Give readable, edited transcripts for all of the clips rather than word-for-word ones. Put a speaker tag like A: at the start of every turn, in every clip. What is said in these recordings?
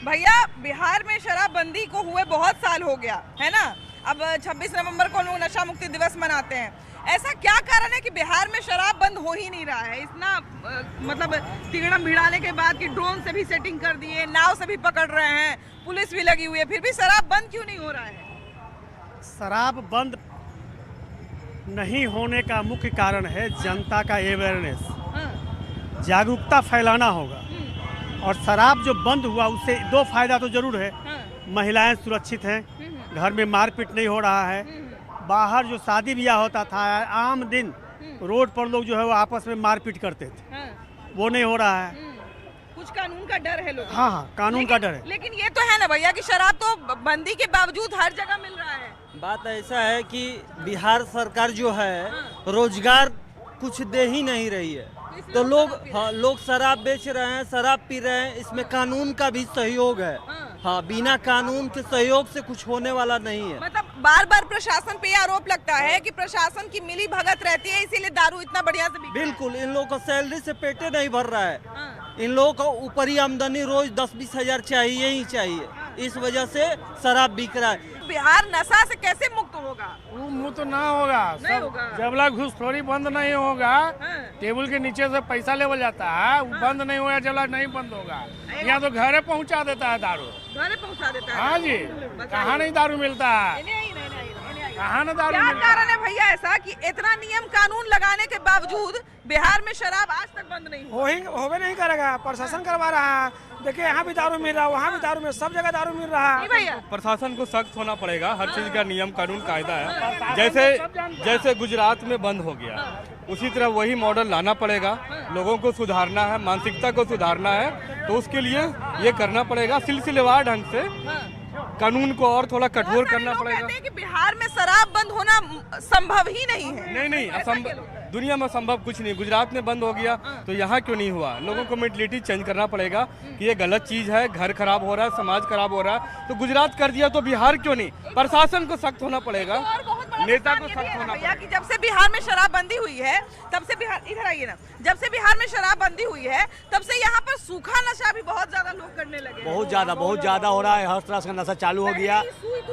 A: भैया बिहार में शराबबंदी को हुए बहुत साल हो गया है ना। अब 26 नवंबर को लोग नशा मुक्ति दिवस मनाते हैं। ऐसा क्या कारण है कि बिहार में शराब बंद हो ही नहीं रहा है? इतना मतलब तिगड़म भिड़ाने के बाद कि ड्रोन से भी सेटिंग कर दिए, नाव से भी पकड़ रहे हैं, पुलिस भी लगी हुई है, फिर भी शराब बंद क्यों नहीं हो रहा है?
B: शराब बंद नहीं होने का मुख्य कारण है जनता का अवेयरनेस, जागरूकता फैलाना होगा। और शराब जो बंद हुआ उससे दो फायदा तो जरूर है। महिलाएं सुरक्षित हैं, घर में मारपीट नहीं हो रहा है। बाहर जो शादी ब्याह होता था आम दिन रोड पर लोग जो है वो आपस में मारपीट करते थे, वो नहीं हो रहा है।
A: कुछ कानून का डर है लोगों को।
B: हाँ, कानून का डर है।
A: लेकिन ये तो है ना भैया कि शराब तो बंदी के बावजूद हर जगह मिल रहा है।
C: बात ऐसा है कि बिहार सरकार जो है रोजगार कुछ दे ही नहीं रही है, तो लोग शराब बेच रहे हैं, शराब पी रहे हैं। इसमें कानून का भी सहयोग है। हाँ, बिना कानून के सहयोग से कुछ होने वाला नहीं है।
A: मतलब बार बार प्रशासन पे आरोप लगता है कि प्रशासन की मिली भगत रहती है, इसीलिए दारू इतना बढ़िया से बिक रहा है।
C: बिल्कुल, इन लोगों को सैलरी से पेटे नहीं भर रहा है। इन लोगों को ऊपरी आमदनी रोज 10-20 हजार चाहिए ही चाहिए, इस वजह से शराब बिक रहा है।
A: बिहार नशा से कैसे मुक्त होगा?
D: वो मुक्त ना होगा,
A: नहीं होगा।
D: जब तक घूसखोरी बंद नहीं होगा, टेबल के नीचे से पैसा लेवल जाता है, वो बंद नहीं होगा। जब तक नहीं बंद होगा, यहाँ तो घरे पहुँचा देता है दारू।
A: घरे पहुंचा देता है।
D: हाँ जी, कहाँ नहीं दारू मिलता है, कहाँ ना दारू
A: क्या
D: मिलता
A: कारण है भैया ऐसा कि इतना नियम कानून लगाने के बावजूद बिहार में शराब आज तक बंद नहीं हुआ?
E: होवे नहीं करेगा, प्रशासन करवा रहा है। देखिए यहाँ भी दारू मिल रहा है, वहाँ भी दारू मिल, सब जगह दारू मिल रहा है।
A: भैया
F: प्रशासन को सख्त होना पड़ेगा, हर चीज का नियम कानून कायदा है। जैसे गुजरात में बंद हो गया, उसी तरह वही मॉडल लाना पड़ेगा। लोगों को सुधारना है, मानसिकता को सुधारना है, तो उसके लिए ये करना पड़ेगा सिलसिलेवार ढंग से। कानून को और थोड़ा कठोर करना पड़ेगा।
A: कहते हैं कि बिहार में शराब बंद होना संभव ही नहीं है।
F: नहीं, असंभव, दुनिया में संभव कुछ नहीं। गुजरात में बंद हो गया तो यहाँ क्यों नहीं हुआ? लोगों को मेंटलिटी चेंज करना पड़ेगा कि ये गलत चीज है, घर खराब हो रहा है, समाज खराब हो रहा है। तो गुजरात कर दिया तो बिहार क्यों नहीं? प्रशासन को सख्त होना पड़ेगा, नेता को सख्त होना पड़ेगा
A: कि जब से बिहार में शराबबंदी हुई है तब से बिहार, इधर आइए ना, जब से बिहार में शराबबंदी हुई है तब से यहाँ पर सूखा नशा भी बहुत ज्यादा लोग करने लगे।
B: बहुत ज्यादा हो रहा है। हर तरह का नशा चालू हो गया,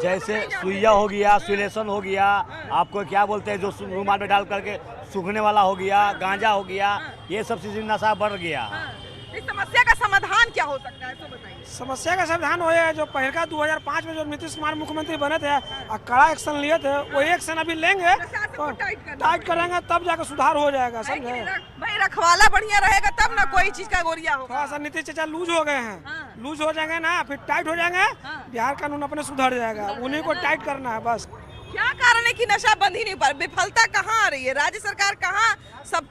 B: जैसे सुइया हो गया, सुलेशन हो गया, आपको क्या बोलते हैं जो रुमाल में डाल करके सूखने वाला हो गया, गांजा हो गया, ये सब चीज नशा बढ़ गया।
A: इस समस्या का समाधान क्या हो सकता है तो बताइए।
E: समस्या का समाधान हो है जो पहले 2005 में जो नीतीश कुमार मुख्यमंत्री बने थे और कड़ा एक्शन लिए थे, वो एक्शन अभी लेंगे, टाइट करेंगे तब जाकर सुधार हो जाएगा। समझे
A: भाई, रखवाला बढ़िया रहेगा तब ना कोई चीज का गोरिया होगा।
E: थोड़ा सा नीतीश चाचा लूज हो गए हैं, लूज हो जाएंगे ना, फिर टाइट हो जाएंगे, बिहार कानून अपने सुधर जाएगा। उन्हीं को टाइट करना है बस।
A: क्या कारण है कि नशा बंद ही नहीं पा? विफलता कहाँ आ रही है? राज्य सरकार कहाँ सब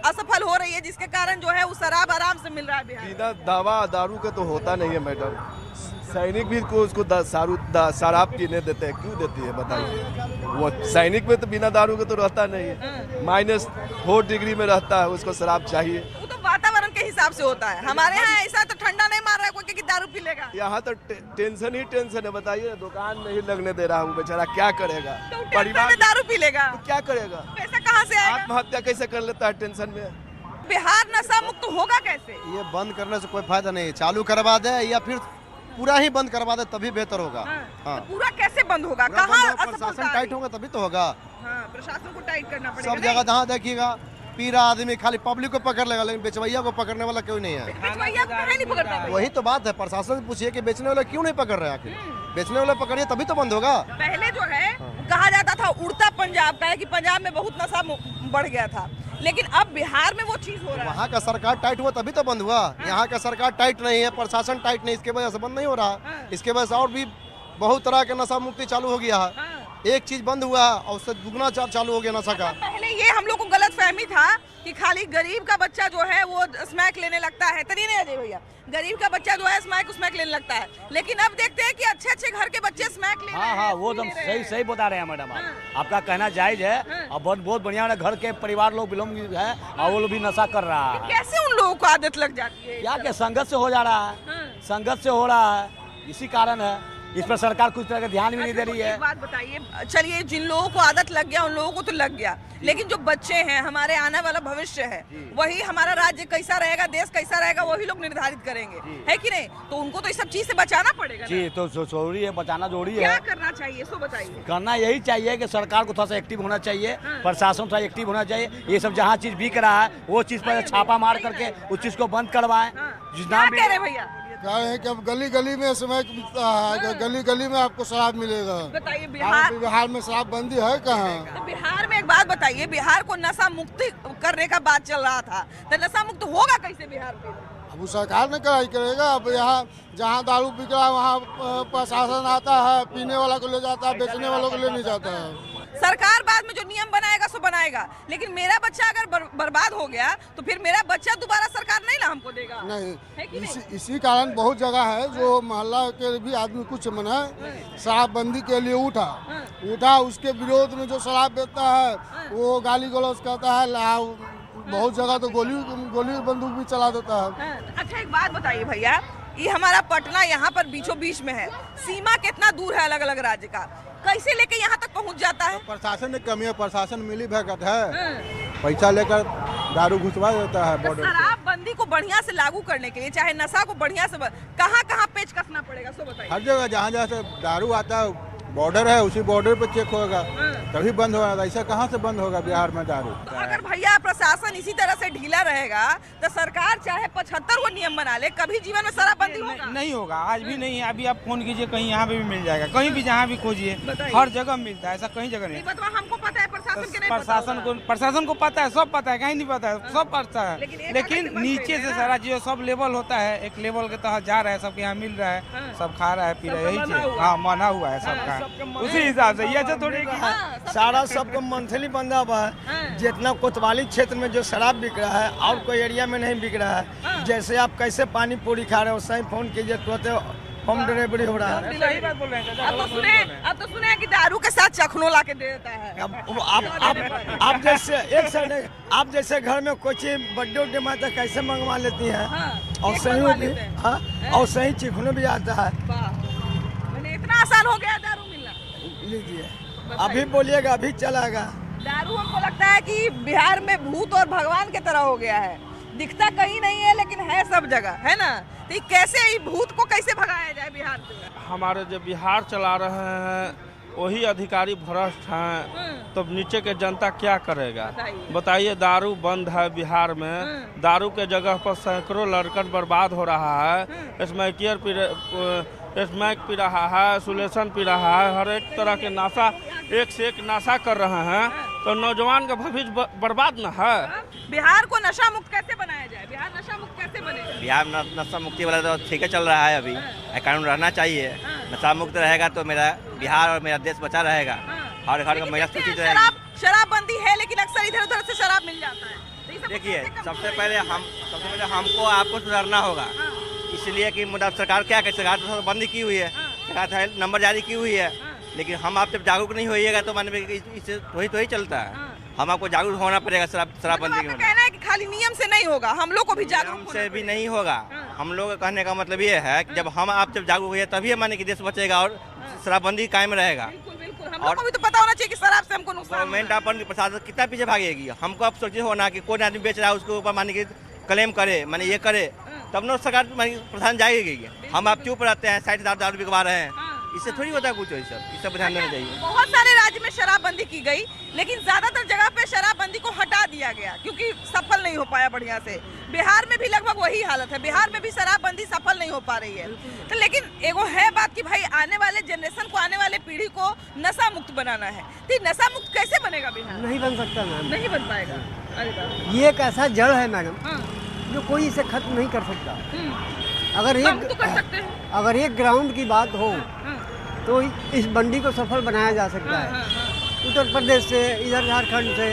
A: असफल हो रही है, जिसके कारण जो है वो शराब आराम से मिल रहा है बिहार?
G: बिना दवा दारू के तो होता नहीं है मैडम। सैनिक भी को उसको शराब पीने देते हैं, क्यों देती है बताइए? वो सैनिक में तो बिना दारू के तो रहता नहीं है, -4 डिग्री में रहता है, उसको शराब चाहिए।
A: वो तो वातावरण के हिसाब से होता है। हमारे यहाँ ऐसा तो ठंडा नहीं मार रहा है कोई कि दारू पी लेगा।
G: यहाँ तो टेंशन ही टेंशन है। बताइए, दुकान नहीं लगने दे रहा हूँ, बेचारा क्या करेगा?
A: तो
G: परिवार
A: में दारू पी लेगा
G: तो क्या करेगा?
A: पैसा कहाँ से आएगा?
G: आत्महत्या कैसे कर लेता है टेंशन में?
A: बिहार नशा मुक्त होगा कैसे?
H: ये बंद करने से कोई फायदा नहीं, चालू करवा दे या फिर पूरा ही बंद करवा दे तभी बेहतर होगा। हाँ।
A: तो पूरा कैसे बंद होगा?
H: पूरा
A: कहाँ
H: बंद, प्रशासन टाइट होगा तभी तो होगा।
A: प्रशासन को टाइट करना पड़ेगा।
H: सब जगह जहाँ देखिएगा पी रहा आदमी खाली पब्लिक को पकड़ लेगा, लेकिन बेचवैया को पकड़ने वाला कोई नहीं है।
A: बेचवैया को काहे नहीं पकड़ता?
H: वही तो बात है, प्रशासन से पूछिए कि बेचने वाले क्यों नहीं पकड़ रहे हैं? आखिर बेचने वाले पकड़िए तभी तो बंद होगा।
A: पहले जो है कहा जाता था उड़ता पंजाब का है कि पंजाब में बहुत नशा बढ़ गया था, लेकिन अब बिहार में वो चीज हो रहा है।
H: वहाँ का सरकार टाइट हुआ तभी तो बंद हुआ। यहाँ का सरकार टाइट नहीं है, प्रशासन टाइट नहीं, इसके वजह से बंद नहीं हो रहा। इसके वजह से और भी बहुत तरह के नशा मुक्ति चालू हो गया है। एक चीज बंद हुआ है और उससे दुगना चालू हो गया नशा का।
A: पहले ये हम लोग को गलत फहमी था कि खाली गरीब का बच्चा जो है वो स्मैक लेने लगता है। तरी नहीं अजय भैया, गरीब का बच्चा जो है स्मैक लेने लगता है, लेकिन अब देखते हैं कि अच्छे घर के बच्चे स्मैक ले रहे हैं।
B: हाँ, वो एकदम सही बता रहे हैं मैडम आप। आपका कहना जायज है और बहुत बढ़िया घर के परिवार लोग बिलोंग है और वो लोग भी नशा कर रहा है।
A: कैसे उन लोगों को आदत लग जाती है?
B: क्या संगत से हो जा रहा है, संगत से हो रहा है, इसी कारण है।
I: इस पर सरकार कुछ तरह का ध्यान भी नहीं दे रही है।
A: एक बात बताइए, चलिए जिन लोगों को आदत लग गया उन लोगों को तो लग गया, लेकिन जो बच्चे हैं, हमारे आने वाला भविष्य है, वही हमारा राज्य कैसा रहेगा, देश कैसा रहेगा, वही लोग निर्धारित करेंगे, है कि नहीं? तो उनको तो इस सब चीज से बचाना पड़ेगा
I: जी, तो जरूरी है, बचाना जरूरी है।
A: क्या करना चाहिए सो बताइए।
I: करना यही चाहिए कि सरकार को थोड़ा सा एक्टिव होना चाहिए, प्रशासन थोड़ा एक्टिव होना चाहिए। ये सब जहाँ चीज बिक रहा है वो चीज पर छापा मार करके उस चीज को बंद करवाएं।
A: क्या कह रहे भैया?
J: क्या है कि अब गली गली में समय बिकता है, गली गली में आपको शराब मिलेगा।
A: बताइए
J: बिहार में शराब बंदी है कहाँ?
A: तो बिहार में एक बात बताइए, बिहार को नशा मुक्ति करने का बात चल रहा था, तो नशा मुक्त होगा कैसे बिहार में?
J: अब वो सरकार ने कराई करेगा। अब यहाँ जहाँ दारू बिक रहा है वहाँ प्रशासन आता है, पीने वाला को ले जाता है, बेचने वालों को ले नहीं जाता है।
A: सरकार बाद में जो नियम बनाएगा सो बनाएगा, लेकिन मेरा बच्चा अगर बर्बाद हो गया तो फिर मेरा बच्चा दोबारा सरकार नहीं ना हमको देगा।
J: नहीं, इसी कारण बहुत जगह है जो मोहल्ला के भी आदमी कुछ मना शराबबंदी के लिए उठा, उसके विरोध में जो शराब बेचता है वो गाली गलौज करता है, बहुत जगह तो गोली बंदूक भी चला देता है।
A: अच्छा एक बात बताइए भैया, ये हमारा पटना यहाँ पर बीचों बीच में है, सीमा कितना दूर है अलग अलग राज्य का, कैसे लेके यहाँ तक पहुँच जाता है?
J: प्रशासन ने कमी है, प्रशासन मिली भगत है, पैसा लेकर दारू घुसवा देता है।
A: तो शराबबंदी को बढ़िया से लागू करने के लिए, चाहे नशा को बढ़िया से कहाँ कहाँ पेच कसना पड़ेगा सो बताइए।
J: हर जगह जहाँ जहाँ से दारू आता है, बॉर्डर है, उसी बॉर्डर पे चेक होगा तभी बंद होगा। ऐसा कहाँ से बंद होगा बिहार में दारू?
A: तो अगर भैया प्रशासन इसी तरह से ढीला रहेगा तो सरकार चाहे 75 वो नियम बना ले, कभी जीवन में शराबबंदी होगा?
K: नहीं होगा, आज भी नहीं है। अभी आप फोन कीजिए, कहीं यहाँ पे भी मिल जाएगा, कहीं भी जहाँ भी खोजिए, हर जगह मिलता है, ऐसा कहीं जगह नहीं।
A: हमको पता है,
K: प्रशासन को पता है, सब पता है, कहीं नहीं पता है, सब पता है, लेकिन नीचे से सारा चीज सब लेवल होता है, एक लेवल के तहत जा रहा है, सबके यहाँ मिल रहा है, सब खा रहा है, पी रहा है, यही चीज। हाँ, मना हुआ है सबका, उसी हिसाब से। ये ऐसा थोड़ी
B: सारा सबको मंथली बंधा हुआ है। जितना कोतवाली क्षेत्र में जो शराब बिक रहा है और कोई एरिया में नहीं बिक रहा है। जैसे आप कैसे पानी पूरी खा रहे हो, सही फोन कीजिए, तो होम डिलीवरी हो रहा है।
K: सही बात बोल रहे हैं।
A: अब तो सुने कि दारू के साथ चखनो ला के दे देता है।
B: आप जैसे एक साइड, आप जैसे घर में कोई चीज बर्थडे उड्डे में तो कैसे मंगवा लेती हैं, और सही भी, हाँ, और सही चिखनो भी आता है।
A: इतना आसान हो गया दारू मिलना?
B: लीजिए, अभी बोलिएगा, अभी चलाएगा।
A: दारू हमको लगता है कि बिहार में भूत और भगवान की तरह हो गया है, दिखता कहीं नहीं है लेकिन है सब जगह, है ना? तो कैसे ये भूत को कैसे भगाया जाए बिहार से?
F: हमारे जो बिहार चला रहे हैं वही अधिकारी भ्रष्ट हैं, तो नीचे के जनता क्या करेगा बताइए? दारू बंद है बिहार में, दारू के जगह पर सैकड़ों लड़कन बर्बाद हो रहा है, स्मैक पी रहा है, सुलेशन पी रहा है, हर एक तरह के नशा, एक से एक नशा कर रहे हैं, तो नौजवान का भविष्य बर्बाद न है।
A: बिहार को नशा मुक्त कैसे बनाया जाए? बिहार नशा मुक्त कैसे बनेगा?
L: बिहार नशा मुक्ति वाला तो ठीक है चल रहा है, अभी कानून रहना चाहिए। नशा मुक्त रहेगा तो मेरा बिहार और मेरा देश बचा रहेगा, हर घर का महिला सुरक्षित रहेगी।
A: शराबबंदी है लेकिन अक्सर इधर उधर से शराब मिल जाता है।
L: देखिए, सबसे पहले हमको आपको सुधारना होगा, इसलिए कि मतलब सरकार क्या करे, सरकार तो बंदी की हुई है, सरकार नंबर जारी की हुई है, लेकिन हम आप जब जागरूक नहीं होइएगा तो मान इससे तो ही चलता है। हम आपको जागरूक होना पड़ेगा शराबबंदी के।
A: कहना है कि खाली नियम से नहीं होगा, हम लोग को भी जागरूक
L: से भी नहीं होगा। हम लोग का कहने का मतलब ये है कि जब जब जागरूक हुए तभी माने कि देश बचेगा और शराबबंदी कायम रहेगा।
A: हम लोग को भी तो पता होना चाहिए कि शराब से हमको नुकसान।
L: गवर्नमेंट अपन प्रशासन कितना पीछे भागेगी? हमको अब सुरक्षित होना कि कौन आदमी बेच रहा है उसके ऊपर माने कि क्लेम करे, माने ये करे, तब न सरकार प्रधान जाएगी। हम आप चुप रहते हैं, 60,000 दारू बिकवा रहे हैं, इससे थोड़ी होता है कुछ। इस सब ध्यान देना चाहिए।
A: बहुत सारे राज्य में शराबबंदी की गई, लेकिन ज्यादातर जगह पे शराबबंदी को हटा दिया गया क्योंकि सफल नहीं हो पाया बढ़िया से। बिहार में भी लगभग वही हालत है, बिहार में भी शराबबंदी सफल नहीं हो पा रही है। तो लेकिन एगो है बात कि भाई आने वाले जनरेशन को, आने वाले पीढ़ी को नशा मुक्त बनाना है। तो नशा मुक्त कैसे बनेगा बिहार?
B: नहीं बन सकता मैम,
A: नहीं बन पाएगा।
B: ये एक ऐसा जड़ है मैडम जो कोई इसे खत्म नहीं कर सकता। अगर एक ग्राउंड की बात हो तो इस बंदी को सफल बनाया जा सकता है। उत्तर प्रदेश से, इधर झारखंड से,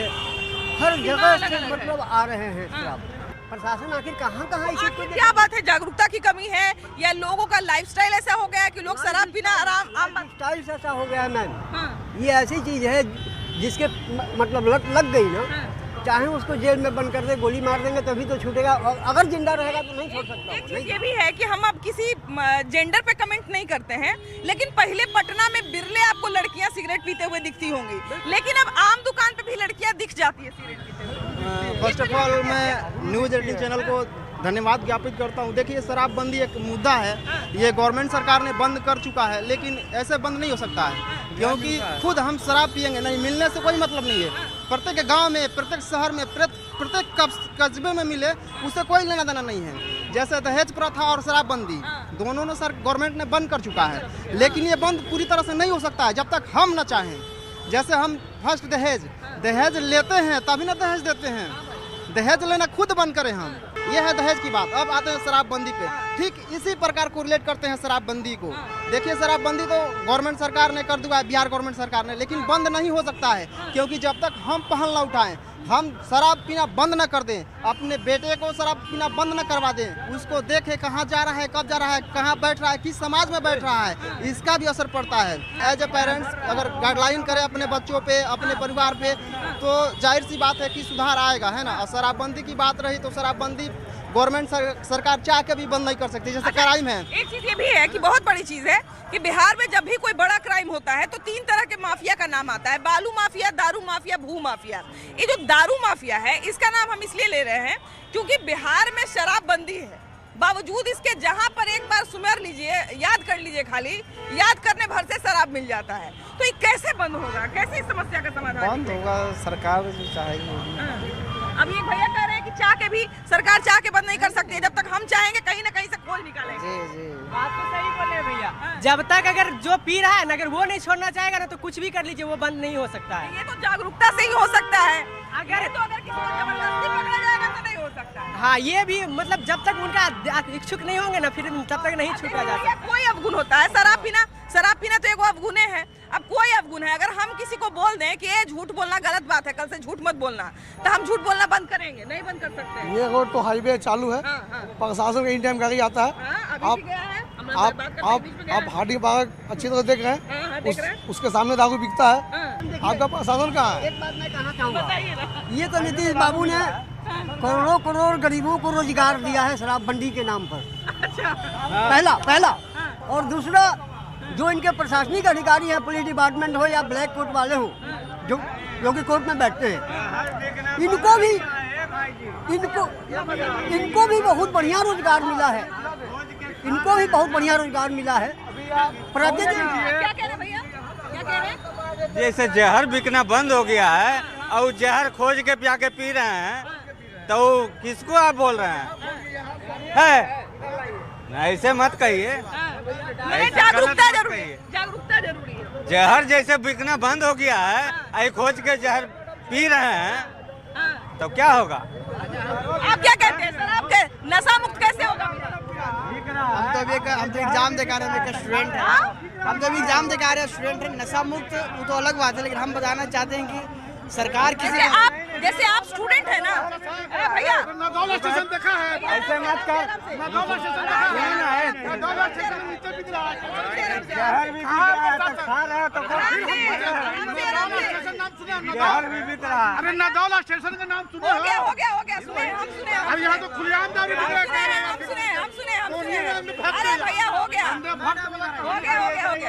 B: हर जगह से मतलब आ रहे हैं शराब। प्रशासन आखिर कहाँ इसी को
A: क्या बात है? जागरूकता की कमी है या लोगों का लाइफस्टाइल ऐसा हो गया कि लोग शराब पीना आम
B: स्टाइल ऐसा हो गया है मैम। ये ऐसी चीज है जिसके मतलब लग गई ना
M: चाहे उसको जेल में बंद कर दे, गोली मार देंगे तभी तो छूटेगा, और अगर जिंदा रहेगा तो नहीं छोड़ सकता।
A: एक चीज ये भी है कि हम अब किसी जेंडर पे कमेंट नहीं करते हैं, लेकिन पहले पटना में बिरले आपको लड़कियां सिगरेट पीते हुए दिखती होंगी, लेकिन अब आम दुकान पे भी लड़कियां दिख जाती है सिगरेट पीते हुए।
N: फर्स्ट ऑफ ऑल मैं न्यूज़ 18 चैनल को धन्यवाद ज्ञापित करता हूँ। देखिए, शराबबंदी एक मुद्दा है, ये गवर्नमेंट सरकार ने बंद कर चुका है, लेकिन ऐसे बंद नहीं हो सकता है, क्योंकि खुद हम शराब पियेंगे नहीं, मिलने से कोई मतलब नहीं है। प्रत्येक गांव में, प्रत्येक शहर में, प्रत्येक कस्बे में मिले, उससे कोई लेना देना नहीं है। जैसे दहेज प्रथा और शराबबंदी दोनों ने गवर्नमेंट ने बंद कर चुका है, लेकिन ये बंद पूरी तरह से नहीं हो सकता है जब तक हम न चाहें। जैसे हम फर्स्ट दहेज लेते हैं तभी ना दहेज देते हैं, दहेज लेना खुद बंद करें हम, ये है दहेज की बात। अब आते हैं शराबबंदी पे, ठीक इसी प्रकार को रिलेट करते हैं शराबबंदी को। देखिए, शराबबंदी तो गवर्नमेंट सरकार ने कर दिया है, बिहार गवर्नमेंट सरकार ने, लेकिन बंद नहीं हो सकता है, क्योंकि जब तक हम पहल न उठाएं, हम शराब पीना बंद न कर दें, अपने बेटे को शराब पीना बंद न करवा दें, उसको देखें कहाँ जा रहा है, कब जा रहा है, कहाँ बैठ रहा है, किस समाज में बैठ रहा है, इसका भी असर पड़ता है। एज ए पेरेंट्स अगर गाइडलाइन करें अपने बच्चों पे, अपने परिवार पे, तो जाहिर सी बात है कि सुधार आएगा, है ना। शराबबंदी की बात रही तो शराबबंदी गवर्नमेंट सरकार चाह के भी बंद नहीं कर सकती, जैसे क्राइम है।
A: एक चीज ये भी है कि बहुत बड़ी चीज है कि बिहार में जब भी कोई बड़ा क्राइम होता है तो 3 तरह के माफिया का नाम आता है, बालू माफिया, दारू माफिया, भू माफिया। ये जो दारू माफिया है, इसका नाम हम इसलिए ले रहे हैं क्योंकि बिहार में शराबबंदी है, बावजूद इसके जहां पर एक बार सुमेर लीजिए, याद कर लीजिए, खाली याद करने भर से शराब मिल जाता है। तो ये कैसे बंद होगा, कैसे इस समस्या का समाधान
N: बंद होगा? सरकार जो चाहेगी।
A: अब ये भैया कह रहे हैं कि चाह के भी सरकार चाह के बंद नहीं कर सकती है, जब तक हम चाहेंगे कहीं ना कहीं से खोल निकालेंगे।
N: जी।
O: बात तो सही बोले भैया, जब तक अगर जो पी रहा है ना, अगर वो नहीं छोड़ना चाहेगा ना, तो कुछ भी कर लीजिए, वो बंद नहीं हो सकता है।
A: ये तो जागरूकता से ही हो सकता है, अगर किसी को जबरदस्ती पकड़ा जाएगा तो नहीं हो सकता है।
O: हाँ, ये भी मतलब जब तक उनका इच्छुक नहीं होंगे ना, फिर तब तक नहीं छूटा जा सकता।
A: कोई अवगुण होता है, शराब पीना तो एक अवगुण है। अब कोई अवगुण है, अगर हम किसी को बोल दें कि ये झूठ बोलना गलत बात है, कल से झूठ मत बोलना, तो हम झूठ बोलना बंद करेंगे? नहीं बंद कर सकते।
E: ये रोड तो हाईवे चालू है, प्रशासन का इन टाइम गाड़ी आता है। आप हाटी बाग अच्छी तरह देख रहे हैं, उसके सामने दारू बिकता है। आपका प्रशासन कहाँ है?
M: एक बात मैं कहना चाहूँगा, ये तो नीतीश बाबू ने करोड़ों गरीबों को रोजगार दिया है शराबबंदी के नाम पर, पहला। और दूसरा, जो इनके प्रशासनिक अधिकारी हैं, पुलिस डिपार्टमेंट हो या ब्लैक कोट वाले हो, जो कि कोर्ट में बैठते हैं, इनको भी बहुत बढ़िया रोजगार मिला है, इनको भी बहुत बढ़िया रोजगार मिला है।
A: क्या कह रहे भैया, क्या कह रहे?
P: जैसे जहर बिकना बंद हो गया है और जहर खोज के पिया के पी रहे हैं, तो किसको आप बोल रहे हैं? ऐसे मत कहिए,
A: जागरूकता जरूरी है, जागरूकता जरूरी है।
P: जहर जैसे बिकना बंद हो गया है, आई खोज के जहर पी रहे हैं, तो क्या होगा?
A: आप क्या कहते हैं सर, आपके नशा मुक्त कैसे होगा?
N: हम तो एग्जाम दे रहे हैं, स्टूडेंट है, हम तो एग्जाम दे रहे हैं, स्टूडेंट है। नशा मुक्त वो तो अलग बात है, लेकिन हम बताना चाहते हैं कि सरकार
A: जैसे आप स्टूडेंट है ना भैया,
J: नदौला स्टेशन देखा है,
P: ऐसे मत कर,
J: नदौला स्टेशन देखा है, नदौला स्टेशन नीचे बिक रहा है,
P: जहर भी बिक रहा है, तो खा रहे हो तो
J: नदौला स्टेशन नाम सुना?
P: जहर भी बिक रहा है।
J: अरे नदौला स्टेशन का नाम सुने?
A: हो गया, सुने, हम सुने।
J: अरे यहाँ तो खुलेआम दारू बिक रहा है।
A: हम सुने। अरे भैया हो गया।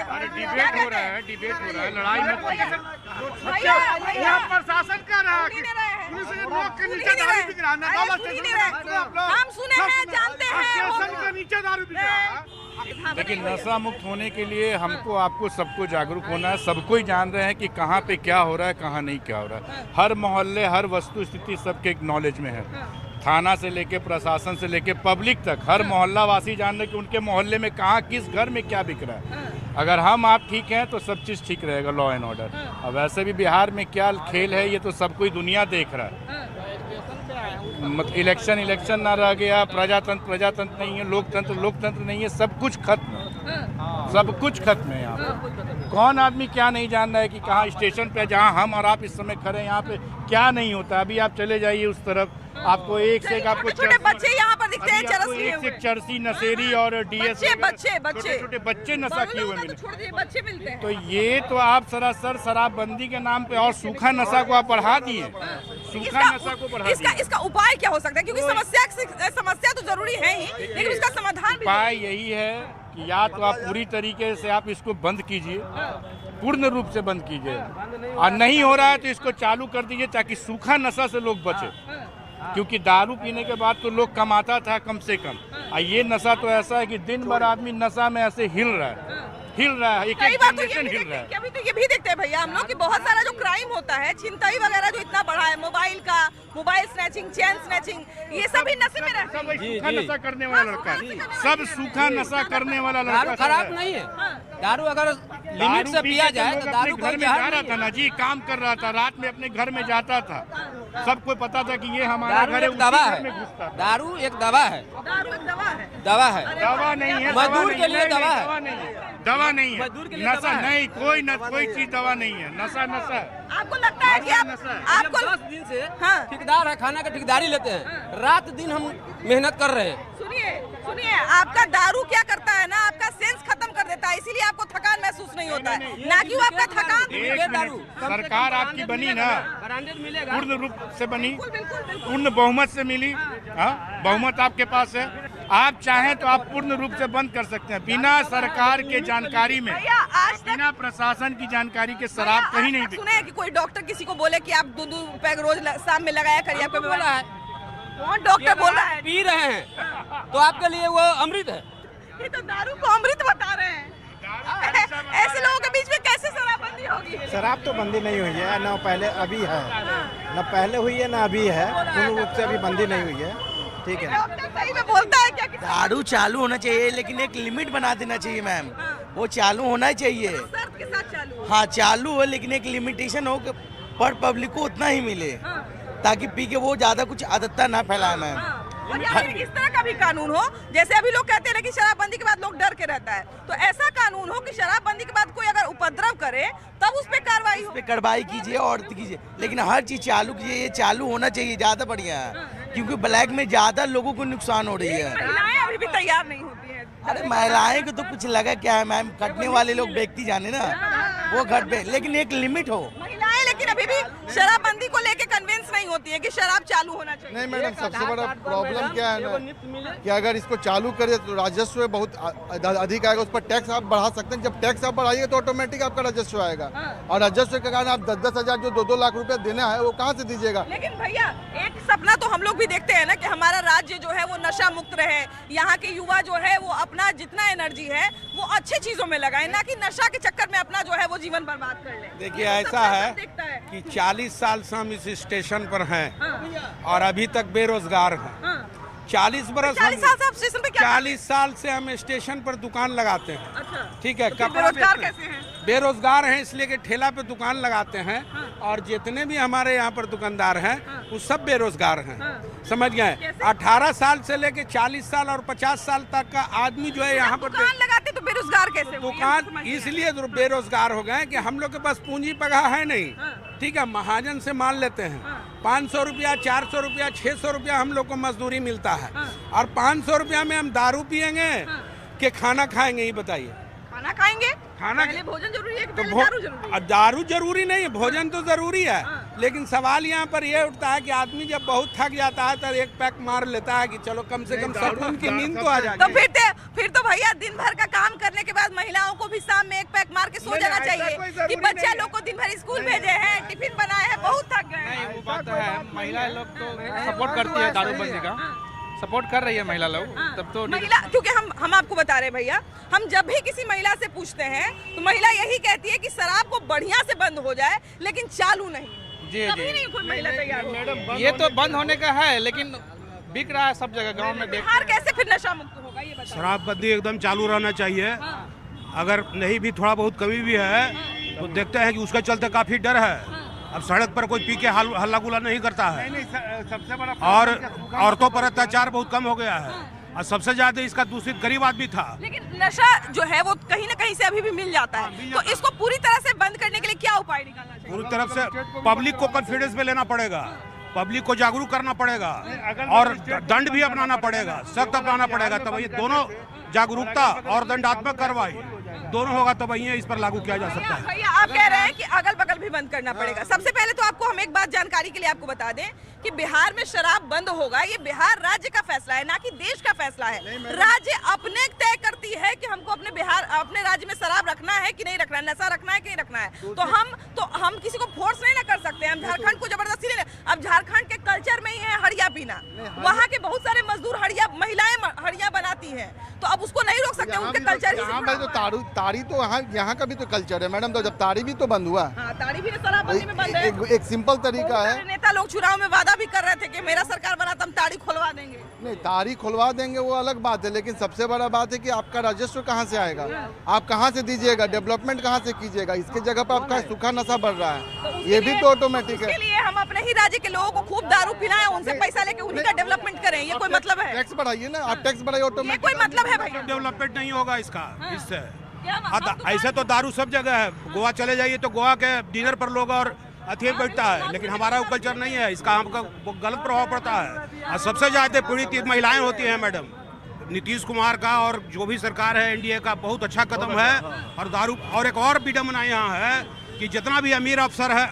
D: अरे डिबेट हो रहा है, लड़ाई मत कीजिए।
J: भैया प्रशासन का रहा है, पुलिस के नोक के नीचे दारू बिक रहा है, नदौला स्टेशन
A: हम सुने हैं, जानते हैं,
J: स्टेशन के नीचे दारू बिक रहा है।
D: लेकिन नशा मुक्त होने के लिए हमको, आपको, सबको जागरूक होना है। सबको ही जान रहे हैं कि कहाँ पे क्या हो रहा है, कहाँ नहीं क्या हो रहा है। हर मोहल्ले, हर वस्तु स्थिति सबके नॉलेज में है, थाना से लेके प्रशासन से लेके पब्लिक तक, हर मोहल्ला वासी जान रहे कि उनके मोहल्ले में कहाँ, किस घर में क्या बिक रहा है। अगर हम आप ठीक हैं तो सब चीज़ ठीक रहेगा, लॉ एंड ऑर्डर। अब वैसे भी बिहार में क्या खेल है, ये तो सब कोई दुनिया देख रहा है। इलेक्शन ना रह गया, प्रजातंत्र नहीं है, लोकतंत्र नहीं है, सब कुछ खत्म है, सब कुछ खत्म है। यहाँ पे कौन आदमी क्या नहीं जान रहा है कि कहाँ स्टेशन पे, जहाँ हम और आप इस समय खड़े हैं, यहाँ पे क्या नहीं होता। अभी आप चले जाइए उस तरफ, आपको एक से एक आपको
A: छोटे बच्चे यहाँ पर दिखते हैं
D: अभी
A: चरस
D: आपको
A: लिए
D: एक से
A: हुए।
D: एक चरसी नशेरी और डीएस
A: बच्चे
D: बच्चे नशा किए हुए मिले।
A: छोड़ दिए, बच्चे मिलते हैं।
D: तो ये तो आप सरासर शराबबंदी के नाम पे और सूखा नशा को आप बढ़ा दिए, सूखा नशा को बढ़ा दिए।
A: इसका उपाय क्या हो सकता है? क्योंकि समस्या तो जरूरी है ही, लेकिन उसका समाधान भी
D: उपाय यही है कि या तो आप पूरी तरीके से आप इसको बंद कीजिए, पूर्ण रूप से बंद कीजिए, और नहीं हो रहा है तो इसको चालू कर दीजिए ताकि सूखा नशा से लोग बचे। क्योंकि दारू पीने के बाद तो लोग कमाता था कम से कम, और ये नशा तो ऐसा है कि दिन भर आदमी नशा में ऐसे हिल रहा है, एक
A: कई बार तो
D: जनरेशन हिल रहा है।
A: अभी तो ये भी देखते हैं भैया हम लोग कि बहुत सारा जो क्राइम होता है, छिनतई वगैरह जो इतना बढ़ा है, मोबाइल स्नैचिंग, चेन स्नैचिंग, ये सब ही नशे में रहते हैं।
D: सूखा नशा करने वाला लड़का, सब सूखा नशा करने वाला लड़का।
Q: दारू खराब नहीं है, दारू अगर लिमिट से पिया जाए तो दारू
D: घर में जा रहा था ना जी, काम कर रहा था, रात में अपने घर में जाता था, सबको पता था कि ये हमारा घर है,
Q: एक दवा
D: उसी घर
Q: है,
D: में घुसता था।
Q: दारू एक दवा है,
D: दवा नहीं है,
Q: मजदूर के लिए दवा है,
D: दवा नहीं है,
Q: मजदूर के लिए
D: नशा
Q: दवा है।
D: नहीं, कोई चीज दवा नहीं है, नशा नशा है।
A: आपको लगता है कि आपको
Q: 10 दिन से ठेकेदार है, खाना का ठेकेदारी लेते हैं, रात दिन हम मेहनत कर रहे हैं।
A: सुनिए आपका दारू क्या करता है ना, आपका सेंस खत्म कर देता है, इसीलिए आपको थकान महसूस नहीं होता है, ना कि वो आपका थकान।
D: सरकार आपकी बनी ना, पूर्ण रूप से बनी, पूर्ण बहुमत से मिली, बहुमत आपके पास है, आप चाहें तो आप पूर्ण रूप से बंद कर सकते हैं। बिना सरकार के जानकारी में, बिना प्रशासन की जानकारी के शराब कहीं नहीं बिकती।
A: सुने कि कोई डॉक्टर किसी को बोले कि आप 2 पैक रोज शाम में लगाया करिए, आपको बोला है? कौन डॉक्टर बोल रहा है?
Q: पी रहे हैं तो आपके लिए वो अमृत है।
A: ये तो दारू को अमृत बता रहे हैं। ऐसे लोगों के बीच में कैसे शराबबंदी होगी?
R: शराब तो बंदी नहीं हुई है, ना पहले अभी है, ना पहले हुई है ना अभी है, पूर्ण रूप से अभी बंदी नहीं हुई है। ठीक है,
A: सही में बोलता है क्या?
S: दारू चालू होना चाहिए, लेकिन एक लिमिट बना देना चाहिए मैम, वो चालू होना चाहिए।
A: शर्त के साथ चालू।
S: हाँ चालू हो, लेकिन एक लिमिटेशन हो कि पर पब्लिक को उतना ही मिले, ताकि पी के वो ज्यादा कुछ आदतता ना फैलाए मैम।
A: और या फिर इस तरह का भी कानून हो, जैसे अभी लोग कहते हैं कि शराबबंदी के बाद लोग डर के रहता है, तो ऐसा कानून हो कि शराबबंदी के बाद कोई अगर उपद्रव करे तब उस पे कार्रवाई हो।
S: पे कार्रवाई कीजिए और कीजिए, लेकिन हर चीज चालू कीजिए, ये चालू होना चाहिए, ज्यादा बढ़िया है, क्योंकि ब्लैक में ज्यादा लोगों को नुकसान हो रही है।
A: महिलाएं अभी भी तैयार नहीं होती है।
S: अरे महिलाएं को तो कुछ लगा क्या है मैम, कटने वाले लोग व्यक्ति जाने ना, वो घट पे, लेकिन एक लिमिट हो।
A: महिलाएं लेकिन अभी भी शराबबंदी को लेके कन्विंस नहीं होती है कि शराब चालू होना चाहिए।
J: नहीं मैडम, सबसे बड़ा प्रॉब्लम क्या है ना कि अगर इसको चालू करें तो राजस्व बहुत अधिक आएगा, उस पर टैक्स आप बढ़ा सकते हैं, जब टैक्स आप बढ़ाइए तो ऑटोमेटिक आपका राजस्व आएगा, और राजस्व के कारण आप 10-10 हजार जो 2-2 लाख रुपए देना है वो कहाँ से दीजिएगा?
A: लेकिन भैया एक सपना तो हम लोग भी देखते हैं ना कि हमारा राज्य जो है वो नशा मुक्त रहे, यहाँ के युवा जो है वो अपना जितना एनर्जी है वो अच्छी चीजों में लगाए, ना कि नशा के चक्कर में अपना जो है वो जीवन बर्बाद कर ले।
K: देखिए ऐसा है कि 40 साल से हम इस स्टेशन पर हैं और अभी तक बेरोजगार हैं। 40 बरस
A: 40 साल से आप स्टेशन पे क्या
K: 40 साल से हम स्टेशन पर दुकान लगाते हैं।
A: अच्छा।
K: ठीक है,
A: तो बेरोजगार कैसे हैं?
K: बेरोजगार हैं इसलिए कि ठेला पे दुकान लगाते हैं, और जितने भी हमारे यहाँ पर दुकानदार हैं वो सब बेरोजगार हैं। समझ गए? 18 साल से लेके 40 साल और 50 साल तक का आदमी जो है यहाँ पर
A: दुकान लगाते तो बेरोजगार कैसे?
K: दुकान इसलिए बेरोजगार हो गए कि हम लोग के पास पूंजी पगार है नहीं। ठीक है, महाजन से मान लेते हैं 500 रुपया, 400 रुपया, 600 रुपया हम लोग को मजदूरी मिलता है, और 500 रुपया में हम दारू पियेंगे कि खाना खाएंगे? ये बताइए।
A: खाना खाएंगे,
K: खाना
A: पहले भोजन जरूरी है कि
K: तो
A: पहले दारू जरूरी है?
K: दारू जरूरी नहीं है, भोजन तो जरूरी है, लेकिन सवाल यहाँ पर ये उठता है कि आदमी जब बहुत थक जाता है तो एक पैक मार लेता है कि चलो कम से कम सुकून की नींद तो आ जाए।
A: तो फिर तो भैया दिन भर का काम करने के बाद महिलाओं को भी शाम में एक पैक मार के सो जाना चाहिए कि बच्चा लोग को दिन भर स्कूल भेजे हैं, टिफिन बनाए हैं, बहुत थक गए हैं।
T: वो बात है, महिला लोग तो सपोर्ट करती है दारूबंदी का, सपोर्ट कर रही है महिला लोग, तब तो
A: महिला, क्योंकि हम आपको बता रहे हैं भैया, हम जब भी किसी महिला से पूछते हैं तो महिला यही कहती है कि शराब को बढ़िया से बंद हो जाए, लेकिन चालू नहीं।
T: जी
A: कभी नहीं कोई महिला तैयार होती।
T: ये तो बंद होने का है, लेकिन बिक रहा है सब जगह गांव में।
A: बिहार कैसे फिर नशा मुक्त होगा ये बताइए?
U: शराबबंदी एकदम चालू रहना चाहिए, अगर नहीं भी थोड़ा बहुत कमी भी है तो देखते हैं कि उसके चलते काफी डर है। अब सड़क पर कोई पी के हल्ला गुल्ला नहीं करता है,
D: सबसे बड़ा
U: और औरतों पर अत्याचार बहुत कम हो गया है, और सबसे ज्यादा इसका दूषित गरीब आदमी था।
A: लेकिन नशा जो है वो कहीं ना कहीं से अभी भी मिल जाता है, तो इसको पूरी तरह से बंद करने के लिए क्या उपाय निकालना चाहिए?
U: पूरी तरफ से पब्लिक को कॉन्फिडेंस में लेना पड़ेगा पब्लिक को जागरूक करना पड़ेगा और दंड भी अपनाना पड़ेगा, सख्त अपनाना पड़ेगा। तब ये दोनों जागरूकता और दंडात्मक कार्रवाई दोनों होगा तो वही इस पर लागू किया जा सकता है।
A: भैया आप कह रहे हैं कि अगल बगल भी बंद करना पड़ेगा। सबसे पहले तो आपको हम एक बात जानकारी के लिए आपको बता दें कि बिहार में शराब बंद होगा, ये बिहार राज्य का फैसला है, ना कि देश का फैसला है। राज्य अपने तय करती है कि हमको अपने राज्य में शराब रखना है कि नहीं रखना है, नशा रखना है कि नहीं रखना है। तो हम किसी को फोर्स नहीं ना कर सकते, हम झारखंड को जबरदस्ती नहीं। अब झारखंड के कल्चर में ही है हड़िया पीना, वहाँ के बहुत सारे मजदूर महिलाएं हड़िया बनाती है, तो अब उसको नहीं रोक सकते, उनके कल्चर ही।
J: ताड़ी तो यहाँ का भी तो कल्चर है मैडम, तो जब ताड़ी भी तो बंद हुआ,
A: ताड़ी भी शराबबंदी में बंद है।
J: एक सिंपल तरीका है।
A: नेता लोग चुनाव में वादा भी कर रहे थे कि मेरा सरकार बना तो हम ताड़ी खुलवा देंगे।
J: नहीं, ताड़ी खुलवा देंगे वो अलग बात है, लेकिन सबसे बड़ा बात है कि आपका राजस्व कहाँ से आएगा, आप कहाँ से दीजिएगा, डेवलपमेंट कहाँ से कीजिएगा। इसके जगह पर आपका सूखा नशा बढ़ रहा है, ये भी तो ऑटोमेटिक है।
A: इसके लिए हम अपने ही राज्य के लोगों को खूब दारू पिलाएं, उनसे पैसा लेके उन्हीं का डेवलपमेंट करें, ये कोई मतलब है?
J: टैक्स बढ़ाइए ना, आप टैक्स बढ़ाइए, ऑटोमेटिक
A: कोई मतलब है भैया?
U: डेवलपमेंट नहीं होगा इसका, इससे ऐसे तो दारू सब जगह है। गोवा चले जाइए तो गोवा के डिनर पर लोग और अथेर बैठता है, लेकिन हमारा वो कल्चर नहीं है, इसका हमका गलत प्रभाव पड़ता है। और सबसे ज्यादा पीड़ित महिलाएं होती हैं मैडम। नीतीश कुमार का और जो भी सरकार है एनडीए का बहुत अच्छा कदम है। और दारू और एक और विडम्बना यहाँ है कि जितना भी अमीर अफसर है,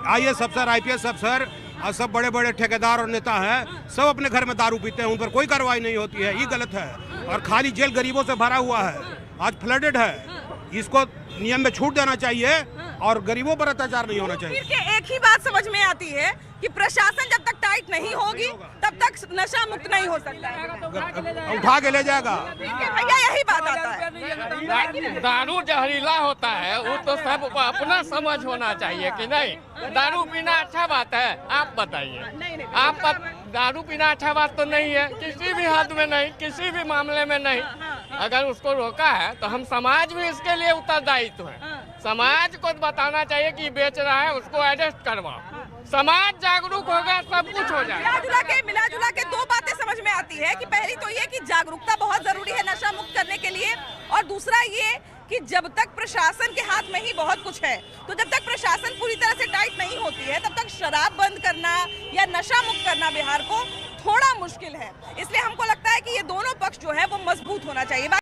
U: IAS अफसर, IPS अफसर और सब बड़े बड़े ठेकेदार और नेता हैं, सब अपने घर में दारू पीते हैं, उन पर कोई कार्रवाई नहीं होती है, ये गलत है। और खाली जेल गरीबों से भरा हुआ है, आज फ्लडेड है, इसको नियम में छूट देना चाहिए और गरीबों पर अत्याचार नहीं होना चाहिए।
A: फिर के एक ही बात समझ में आती है कि प्रशासन जब तक टाइट नहीं होगी तब तक नशा मुक्त नहीं हो सकता है।
U: उठा के ले जाएगा
A: भैया, यही बात आता है।
C: दारू जहरीला होता है, वो तो सब अपना समझ होना चाहिए कि नहीं। दारू पीना अच्छा बात है, आप बताइए। आप दारू पीना अच्छा बात तो नहीं है, किसी भी हद में नहीं, किसी भी मामले में नहीं। अगर उसको रोका है तो हम समाज भी इसके लिए उत्तरदायित्व है। समाज को बताना चाहिए कि बेच रहा है, उसको अरेस्ट करवाओ। समाज जागरूक होगा, सब कुछ हो जाएगा।
A: मिला जुला के दो बातें समझ में आती है कि पहली तो ये कि जागरूकता बहुत जरूरी है नशा मुक्त करने के लिए, और दूसरा ये कि जब तक प्रशासन के हाथ में ही बहुत कुछ है, तो जब तक प्रशासन पूरी तरह से टाइट नहीं होती है तब तक शराब बंद करना या नशा मुक्त करना बिहार को थोड़ा मुश्किल है। इसलिए हमको लगता है कि ये दोनों पक्ष जो है वो मजबूत होना चाहिए।